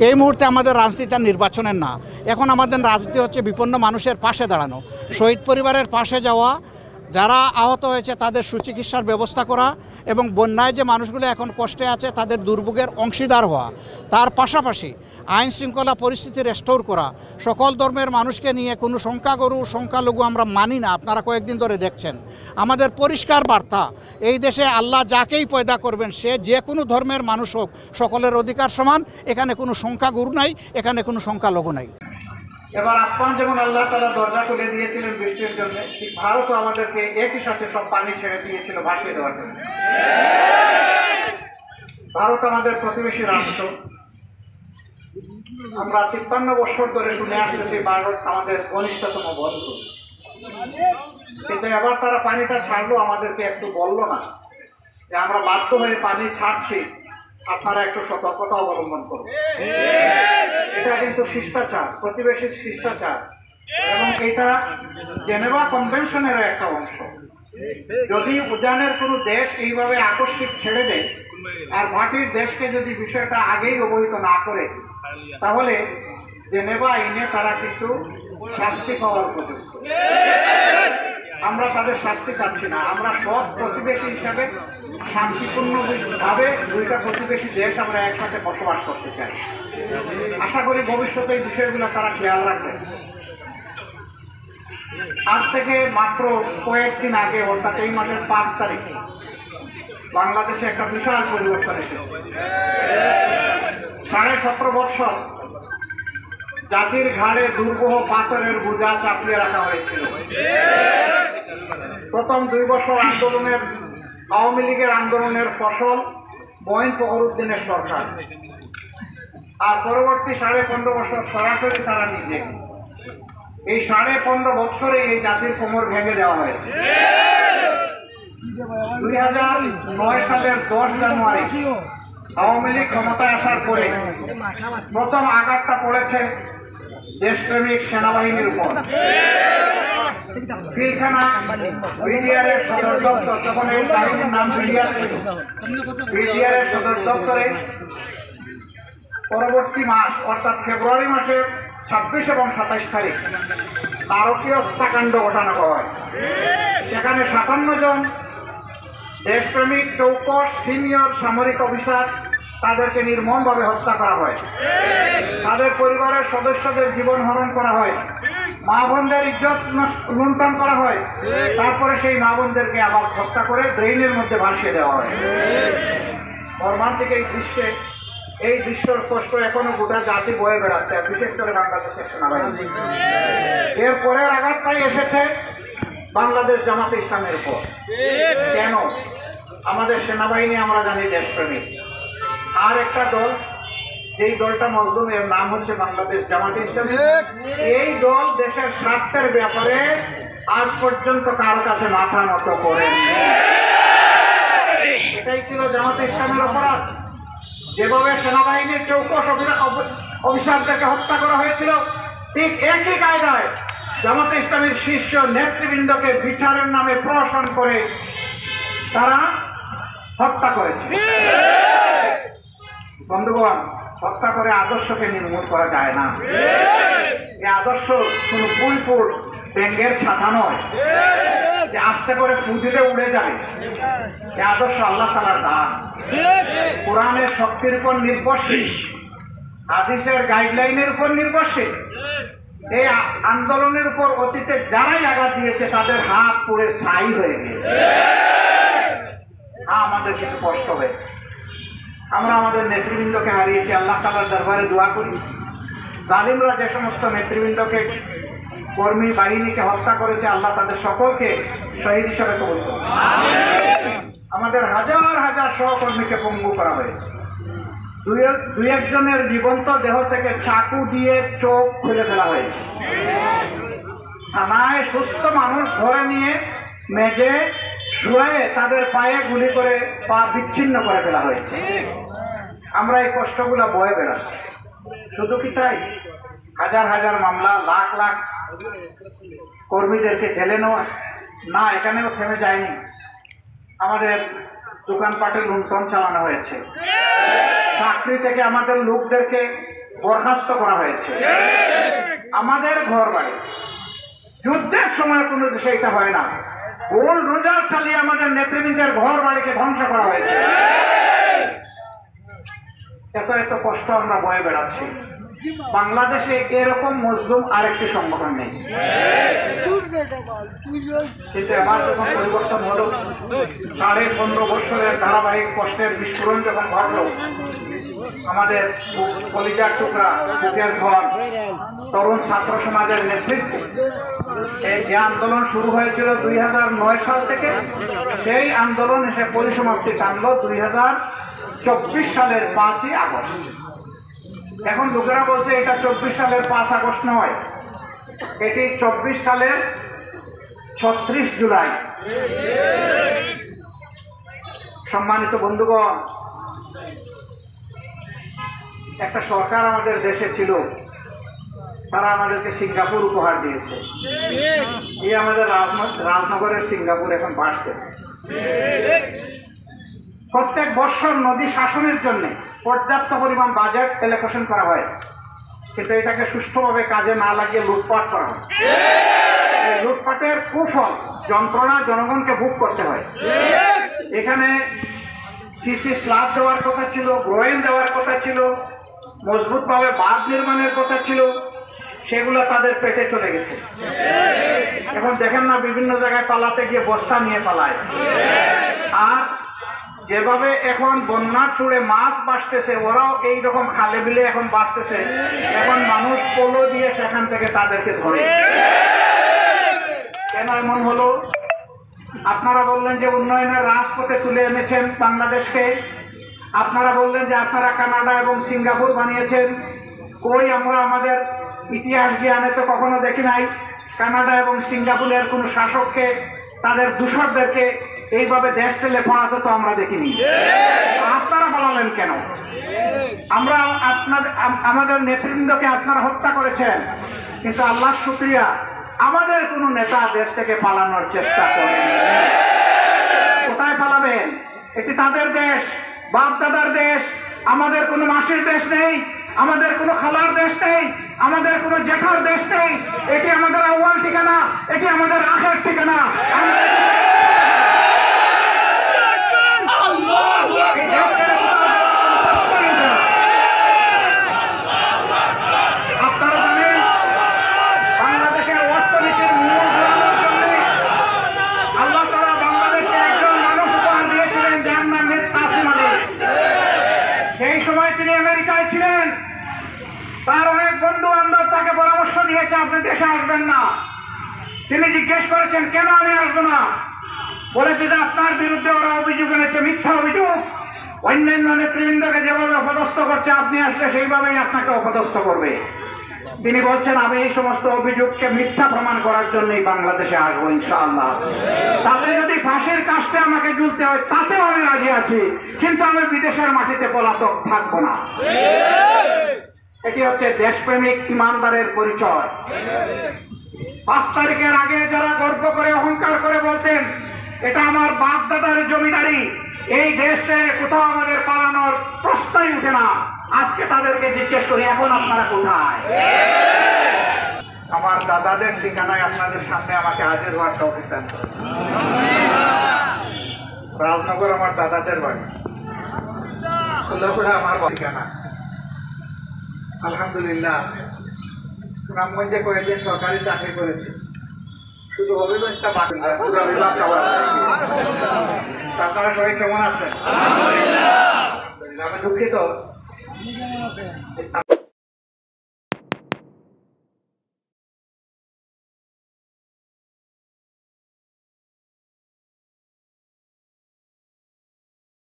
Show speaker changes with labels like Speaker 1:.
Speaker 1: এই মুহূর্তে আমাদের রাজনীতি আর নির্বাচনের না, এখন আমাদের রাজনীতি হচ্ছে বিপন্ন মানুষের পাশে দাঁড়ানো, শহীদ পরিবারের পাশে যাওয়া, যারা আহত হয়েছে তাদের সুচিকিৎসার ব্যবস্থা করা এবং বন্যায় যে মানুষগুলো এখন কষ্টে আছে তাদের দুর্ভোগের অংশীদার হওয়া। তার পাশাপাশি আইন শৃঙ্খলা পরিস্থিতি রেস্টোর করা। সকল ধর্মের মানুষকে নিয়ে কোনো সংখ্যাগুরু সংখ্যালঘু আমরা মানি না, আপনারা কয়েকদিন ধরে দেখছেন। আমাদের পরিষ্কার বার্তা, এই দেশে আল্লাহ যাকেই পয়দা করবেন সে যে কোনো ধর্মের মানুষ হোক, সকলের অধিকার সমান, এখানে কোনো সংখ্যাগুরু নাই, এখানে কোনো সংখ্যালঘু নাই।
Speaker 2: এবার আসমান যেমন আল্লাহ তাআলা দরজা খুলে দিয়েছিলেন বৃষ্টির জন্য, ঠিক ভারতও আমাদেরকে একই সাথে সব পানি ছেড়ে দিয়েছিল ভাসিয়ে দেওয়ার জন্য। ভারত আমাদের প্রতিবেশী রাষ্ট্র, আমরা 53 বছর ধরে শুনে আসতেছি ভারত আমাদের ঘনিষ্ঠতম বন্ধু, কিন্তু এবার তারা পানিটা ছাড়লো, আমাদেরকে একটু বললো না যে আমরা বাধ্য হয়ে পানি ছাড়ছি, আপনারা একটু সতর্কতা অবলম্বন করুন। এটা কিন্তু শিষ্টাচার, প্রতিবেশীর শিষ্টাচার, এবং এটা জেনেভা কনভেনশনের একটা অংশ। যদি উজানের কোনো দেশ এইভাবে আকস্মিক ছেড়ে দেয় আর বাকির দেশকে যদি বিষয়টা আগেই অবহিত না করে, তাহলে জেনেভা আইনে তারা কিন্তু শাস্তি পাওয়ার উপযুক্ত। আমরা তাদের শাস্তি চাচ্ছি না, আমরা সব প্রতিবেশী হিসাবে শান্তিপূর্ণভাবে দুইটা প্রতিবেশী দেশ আমরা একসাথে বসবাস করতে চাই। আশা করি ভবিষ্যতে এই বিষয়গুলো তারা খেয়াল রাখবে। আজ থেকে মাত্র কয়েকদিন আগে, অর্থাৎ এই মাসের 5 তারিখ, বাংলাদেশে একটা বিশাল পরিবর্তন এসেছে। 17.5 বছর জাতির ঘাড়ে দুর্বহ পাথরের বোঝা চাপিয়ে রাখা হয়েছিল। প্রথম 2 বছর আন্দোলনের, আওয়ামী লীগের আন্দোলনের ফসল মঈন ফখরুদ্দিনের সরকার, আর পরবর্তী 15.5 বছর সরাসরি তারা নিজে। এই 15.5 বছরে এই জাতির কোমর ভেঙে দেওয়া হয়েছে। 2009 সালের 10 জানুয়ারি আওয়ামী লীগ ক্ষমতায় আসার পরে প্রথম আঘাতটা পড়েছে দেশপ্রেমিক সেনাবাহিনীর উপর। পিলখানা বিডিআরের সদর দপ্তর, তখন এই বাহিনীর নাম বিডিআর ছিল, বিডিআরের সদর দপ্তরে পরবর্তী মাস অর্থাৎ ফেব্রুয়ারি মাসের 26 এবং 27 তারিখ নারকীয় হত্যাকাণ্ড ঘটানো হয়। সেখানে 57 জন দেশপ্রেমিক চৌকস সিনিয়র সামরিক অফিসার, তাদেরকে নির্মমভাবে হত্যা করা হয়। তাদের পরিবারের সদস্যদের জীবন হরণ করা হয়, মা বোনদের ইজ্জত লুণ্ঠন করা হয়। তারপরে সেই মা বোনদেরকে আবার হত্যা করে ড্রেনের মধ্যে ভাসিয়ে দেওয়া হয়। মর্মান্তিক এই দৃশ্যর কষ্ট এখনো গোটা জাতি বয়ে বেড়াচ্ছে, বিশেষ করে বাংলাদেশের সেনাবাহিনী। এর পরের আঘাতটাই এসেছে বাংলাদেশ জামাতে ইসলামের উপর। কেন? আমাদের সেনাবাহিনী আমরা জানি দেশপ্রেমিক, আর একটা দল, যেই দলটা মজলুম, এর নাম হচ্ছে বাংলাদেশ জামাতে ইসলামী। এই দল দেশের স্বার্থের ব্যাপারে আজ পর্যন্ত কারো কাছে মাথা নত করে। এটাই ছিল জামাতে ইসলামের অপরাধ। যেভাবে সেনাবাহিনীর চৌকস অফিসারদেরকে হত্যা করা হয়েছিল, ঠিক একই কায়দায় জামাতে ইসলামীর শীর্ষ নেতৃবৃন্দকে বিচারের নামে প্রহসন করে তারা হত্যা করেছে। বন্ধুগণ, হত্যা করে আদর্শকে নির্মূল করা যায় না। এই আদর্শ কোনো ফুলফুল ব্যাঙ্গের ছাতা নয় যে আস্তে করে ফু দিলে উড়ে যাবে। এই আদর্শ আল্লাহ তাআলার দান, কোরআনের শক্তির উপর নির্ভরশীল, হাদিসের গাইডলাইনের উপর নির্ভরশীল। এই আন্দোলনের উপর অতীতে যারাই আঘাত দিয়েছে তাদের হাত পুড়ে ছাই হয়ে গিয়েছে। আমাদের কিছু কষ্ট হয়েছে, আমরা আমাদের নেতৃবৃন্দকে হারিয়েছি। আল্লাহ তাআলার দরবারে দোয়া করি, জালিমরা যে সমস্ত নেতৃবৃন্দকে, কর্মী বাহিনীকে হত্যা করেছে, আল্লাহ তাদের সকলকে শহীদ হিসাবে কবুল করুন। আমাদের হাজার হাজার সহকর্মীকে পঙ্গু করা হয়েছে। দুই একজনের জীবন্ত দেহ থেকে চাকু দিয়ে চোখ খুলে ফেলা হয়েছে। থানায় সুস্থ মানুষ ধরে নিয়ে মেঝে শুয়ে তাদের পায়ে গুলি করে পা বিচ্ছিন্ন করে ফেলা হয়েছে। আমরা এই কষ্টগুলো বয়ে বেড়াচ্ছি। শুধু কি তাই? হাজার হাজার মামলা, লাখ লাখ কর্মীদেরকে জেলে নেওয়া না, এখানেও থেমে যায়নি। আমাদের দোকানপাটে লুণ্ঠন চালানো হয়েছে, চাকরি থেকে আমাদের লোকদেরকে বরখাস্ত করা হয়েছে, আমাদের ঘর বাড়ি যুদ্ধের সময় কোনো দেশে এটা হয় না, গোল রোজা চালিয়ে আমাদের নেতৃবৃন্দের ঘর বাড়িকে ধ্বংস করা হয়েছে। এত এত কষ্ট আমরা বয়ে বেড়াচ্ছি। বাংলাদেশে এরকম মজলুম আরেকটি সংগঠন নেই, কিন্তু এবার যখন পরিবর্তন হলো, 15.5 বছরের ধারাবাহিক কষ্টের বিস্ফোরণ যখন ঘটল, আমাদের কলিজার টুকরা বুকের ঘর তরুণ ছাত্র সমাজের নেতৃত্বে এই যে আন্দোলন শুরু হয়েছিল 2009 সাল থেকে, সেই আন্দোলন এসে পরিসমাপ্তি টানল 2024 সালের 5ই আগস্ট। এখন লোকেরা বলছে এটা 24 সালের 5 আগস্ট নয়, এটি 24 সালের 36 জুলাই। সম্মানিত বন্ধুগণ, একটা সরকার আমাদের দেশে ছিল, তারা আমাদেরকে সিঙ্গাপুর উপহার দিয়েছে। এই আমাদের রাজনগরের সিঙ্গাপুর এখন বাসতেছে। প্রত্যেক বছর নদী শাসনের জন্য পর্যাপ্ত পরিমাণ বাজেট এলোকেশন করা হয়, কিন্তু এটাকে সুষ্ঠুভাবে কাজে না লাগিয়ে লুটপাট করা হয়। এই লুটপাটের কুফল যন্ত্রণা জনগণকে ভোগ করতে হয়। এখানে সিসি স্ল্যাব দেওয়ার কথা ছিল, গ্রোয়েন দেওয়ার কথা ছিল, মজবুতভাবে বাঁধ নির্মাণের কথা ছিল, সেগুলো তাদের পেটে চলে গেছে। এখন দেখেন না, বিভিন্ন জায়গায় পালাতে গিয়ে বস্তা নিয়ে পালায়। আর যেভাবে এখন বন্যার চূড়ে মাছ বাঁচতেছে, ওরাও এইরকম খালে বিলে এখন বাঁচতেছে। এখন মানুষ পোলো দিয়ে সেখান থেকে তাদেরকে ধরে। কেন এমন হলো? আপনারা বললেন যে উন্নয়নের রাজপথে তুলে এনেছেন বাংলাদেশকে, আপনারা বললেন যে আপনারা কানাডা এবং সিঙ্গাপুর বানিয়েছেন। কই, আমরা আমাদের ইতিহাস জ্ঞানে তো কখনো দেখি নাই কানাডা এবং সিঙ্গাপুরের কোনো শাসককে, তাদের দূষরদেরকে এইভাবে দেশ ঠেলে পড়াতে তো আমরা দেখিনি। আপনারা বলালেন কেন? আমরা আমাদের নেতৃবৃন্দকে আপনারা হত্যা করেছেন, কিন্তু আল্লাহর শুকরিয়া, আমাদের কোনো নেতা দেশ থেকে পালানোর চেষ্টা করেন। কোথায় পালাবেন? এটি তাদের দেশ, বাপ দাদার দেশ। আমাদের কোনো মাসির দেশ নেই, আমাদের কোনো খালার দেশ নেই, আমাদের কোনো জেঠার দেশ নেই। এটি আমাদের আউয়াল ঠিকানা, এটি আমাদের আখের ঠিকানা। আপনারা জানেন, বাংলাদেশের অর্থনীতির মূল ধরানোর জন্য আল্লাহ তাআলা বাংলাদেশকে একজন মানুষ উপহার দিয়েছিলেন, যার নাম কাসিম আলী। সেই সময় তিনি আমেরিকায় ছিলেন। তার অনেক বন্ধু বান্ধব তাকে পরামর্শ দিয়েছে আপনি দেশে আসবেন না। তিনি জিজ্ঞেস করেছেন কেন আমি আসবো না? বলেছে যে আপনার বিরুদ্ধে ওরা অভিযোগ এনেছে, মিথ্যা অভিযোগ। অন্যান্য নেতৃবৃন্দকে যেভাবে অপদস্থ করছে, আপনি আসলে সেইভাবেই আপনাকে অপদস্থ করবে। তিনি বলছেন আমি এই সমস্ত অভিযোগকে মিথ্যা প্রমাণ করার জন্যই বাংলাদেশে আসবো ইনশাআল্লাহ। তাতে যদি ফাঁসির কাস্টে আমাকে ঝুলতে হয় তাতেও আমি রাজি আছি, কিন্তু আমি বিদেশের মাটিতে পলাতক থাকবো না। এটি হচ্ছে দেশপ্রেমিক ইমানদারের পরিচয়। 5 তারিখের আগে যারা গর্ব করে অহংকার করে বলতেন এটা আমার বাপ দাদার জমিদারি, এই দেশে কোথাও আমাদের পালানোর প্রশ্নই উঠে না, আজকে তাদেরকে জিজ্ঞেস করি এখন আপনারা কোথায়? আমার দাদাদের ঠিকানায় আপনাদের সামনে আমাকে হাজির হওয়ার তৌফিক দান করেছে। রাজনগর আমার দাদাদের বাড়ি, ফুলপুরা আমার ঠিকানা। আলহামদুলিল্লাহ, সুনামগঞ্জে কয়েকদিন সরকারি চাকরি করেছে, শুধু অভিবাসটা বাকি, পুরো বিভাগটা আপনারা সবাই কেমন আছেন? আমি দুঃখিত,